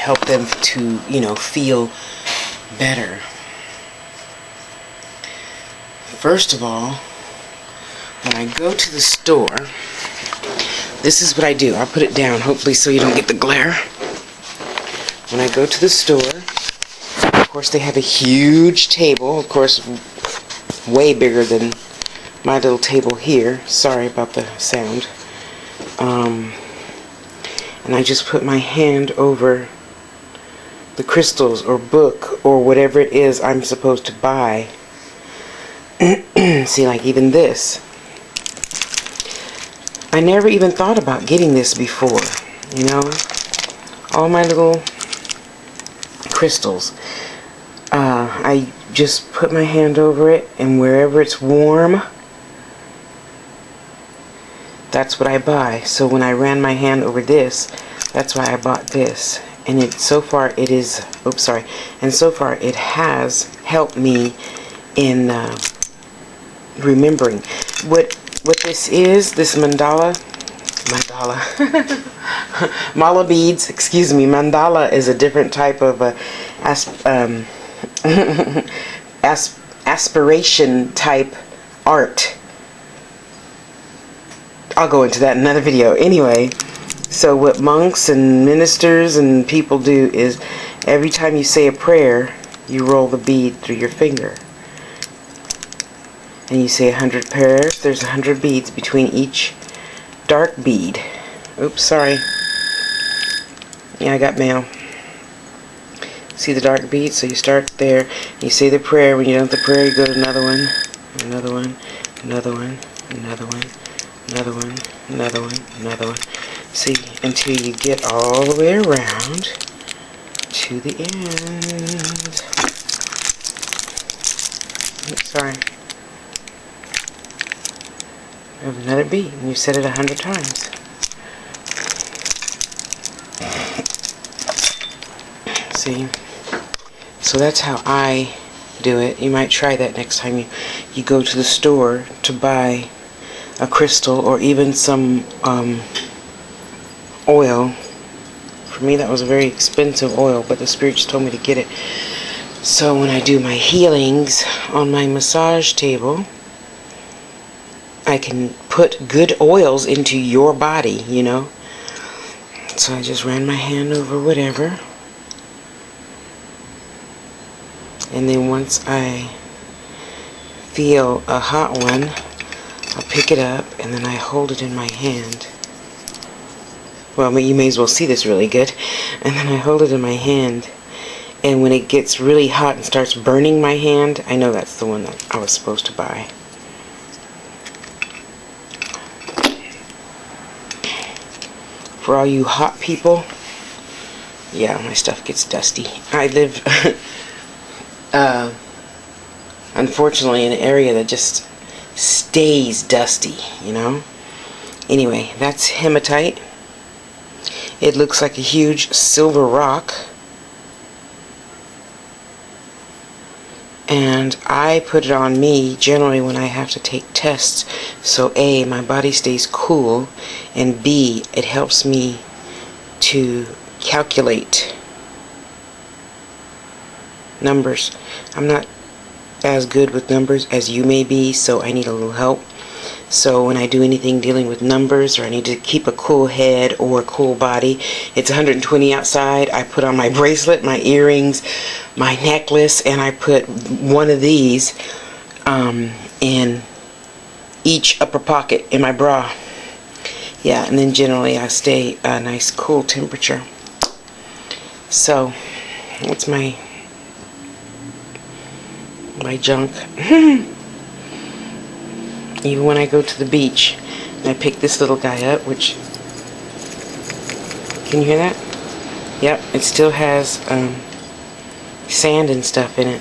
help them to, you know, feel better. First of all, when I go to the store, this is what I do. I'll put it down, hopefully, so you don't get the glare. When I go to the store, of course, they have a huge table, of course, way bigger than my little table here. Sorry about the sound. And I just put my hand over the crystals or book or whatever it is I'm supposed to buy. See, like even this. I never even thought about getting this before, you know. All my little crystals. I just put my hand over it, and wherever it's warm, that's what I buy. So when I ran my hand over this, that's why I bought this. And so far it has helped me in remembering what this is. This mandala mala beads, excuse me. Mandala is a different type of aspiration type art. I'll go into that in another video. Anyway, so what monks and ministers and people do is every time you say a prayer, you roll the bead through your finger. And you say 100 prayers. There's 100 beads between each dark bead. Oops, sorry. Yeah, I got mail. See the dark bead? So you start there. You say the prayer. When you're done with the prayer, you go to another one, another one, another one, another one, another one, another one, another one. See, until you get all the way around to the end. Oops, sorry. You have another bead, and you set it 100 times. See? So that's how I do it. You might try that next time you go to the store to buy a crystal or even some oil. For me, that was a very expensive oil, but the spirits told me to get it. So when I do my healings on my massage table, I can put good oils into your body, you know. So I just ran my hand over whatever. And then once I feel a hot one, I'll pick it up and then I hold it in my hand. Well, you may as well see this really good. And then I hold it in my hand. And when it gets really hot and starts burning my hand, I know that's the one that I was supposed to buy. For all you hot people, yeah, my stuff gets dusty. I live, unfortunately, in an area that just stays dusty, you know. Anyway, that's hematite. It looks like a huge silver rock. And I put it on me generally when I have to take tests. So A, my body stays cool, and B, it helps me to calculate numbers. I'm not as good with numbers as you may be, so I need a little help. So when I do anything dealing with numbers, or I need to keep a cool head or a cool body, it's 120 outside. I put on my bracelet, my earrings, my necklace, and I put one of these in each upper pocket in my bra. Yeah, and then generally I stay a nice cool temperature. So that's my junk. Even when I go to the beach, and I pick this little guy up, which, can you hear that? Yep, it still has sand and stuff in it.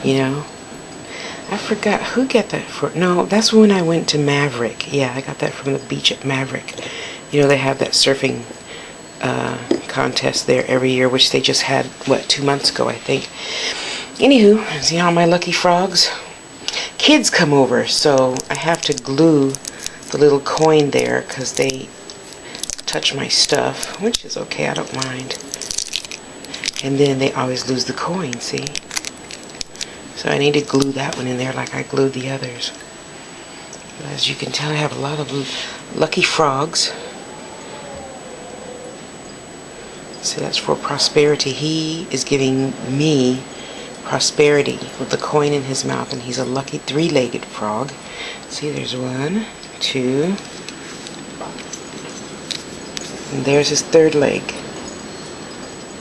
You know, I forgot who got that for. No, that's when I went to Maverick. Yeah, I got that from the beach at Maverick. You know, they have that surfing contest there every year, which they just had, what, 2 months ago, I think. Anywho, see all my lucky frogs? Kids come over, so I have to glue the little coin there because they touch my stuff, which is okay, I don't mind. And then they always lose the coin, see? So I need to glue that one in there like I glued the others. As you can tell, I have a lot of lucky frogs. See, that's for prosperity. He is giving me prosperity with the coin in his mouth, and he's a lucky three-legged frog. See, there's 1, 2, and there's his third leg.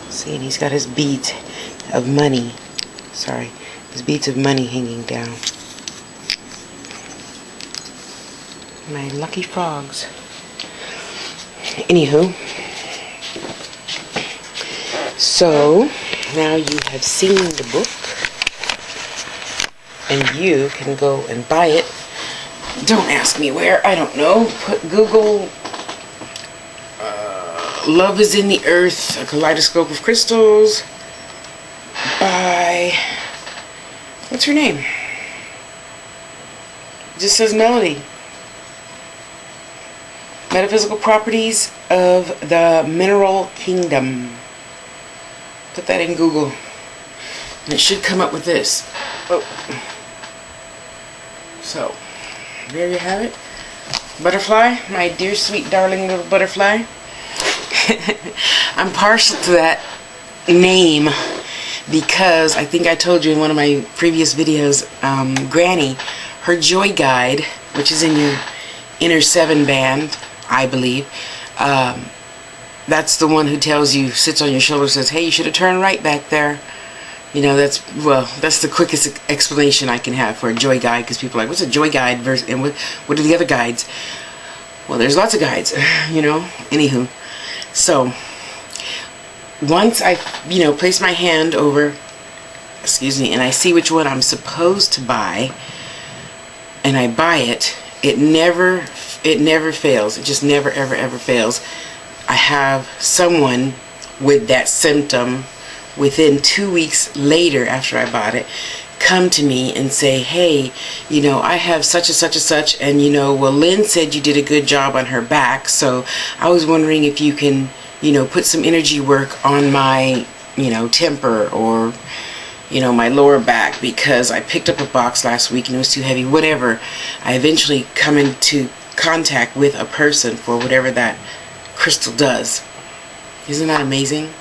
See, and he's got his beads of money. Sorry, his beads of money hanging down. My lucky frogs. Anywho, so now you have seen the book, and you can go and buy it. Don't ask me where, I don't know. Put Google Love is in the Earth, a kaleidoscope of crystals by, what's her name? It just says Melody. Metaphysical Properties of the Mineral Kingdom. Put that in Google, and it should come up with this. Oh. So, there you have it. Butterfly, my dear, sweet, darling little butterfly. I'm partial to that name because I think I told you in one of my previous videos, Granny, her joy guide, which is in your inner 7 band, I believe, that's the one who tells you, sits on your shoulder, says, hey, you should have turned right back there. You know, that's the quickest explanation I can have for a joy guide, because people are like, what's a joy guide versus, and what are the other guides? Well, there's lots of guides, you know. Anywho, so once I, you know, place my hand over, excuse me, and I see which one I'm supposed to buy, and I buy it, it never fails. It just never, ever fails. I have someone with that symptom within 2 weeks later after I bought it come to me and say, hey, you know, I have such and such and such, and you know, well, Lynn said you did a good job on her back, so I was wondering if you can, you know, put some energy work on my, you know, temper, or, you know, my lower back, because I picked up a box last week and it was too heavy. Whatever, I eventually come into contact with a person for whatever that crystal does. Isn't that amazing?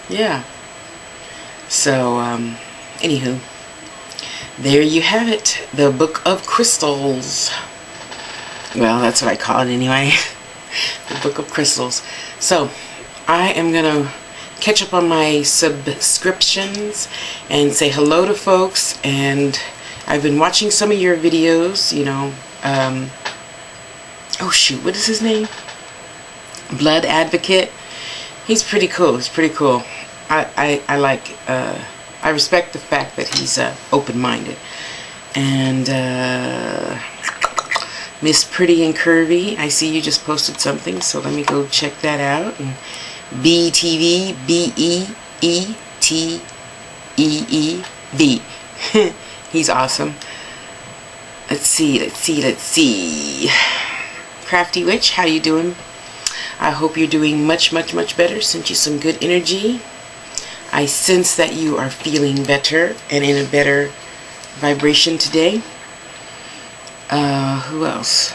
Yeah. So, anywho, there you have it. The Book of Crystals. Well, that's what I call it anyway. The Book of Crystals. So, I am going to catch up on my subscriptions and say hello to folks. And I've been watching some of your videos, you know. Oh, shoot, what is his name? Blood Advocate. He's pretty cool. He's pretty cool. I like, I respect the fact that he's open-minded. And Miss Pretty and Curvy, I see you just posted something, so let me go check that out. And BTV, BEETEEV. He's awesome. Let's see. Crafty Witch, how you doing? I hope you're doing much better. Sent you some good energy. I sense that you are feeling better and in a better vibration today. Who else?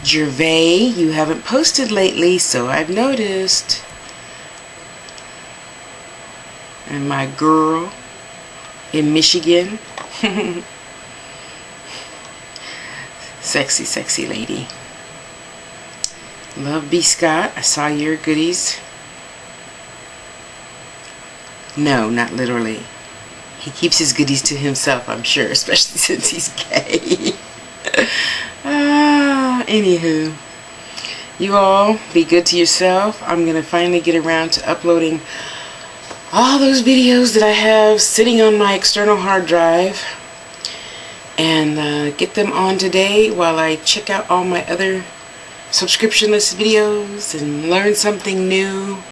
Gervais, you haven't posted lately, so I've noticed. And my girl in Michigan. Sexy lady. Love B. Scott, I saw your goodies. No, not literally. He keeps his goodies to himself, I'm sure, especially since he's gay. Anywho, you all be good to yourself. I'm going to finally get around to uploading all those videos that I have sitting on my external hard drive, and get them on today while I check out all my other subscription list videos and learn something new.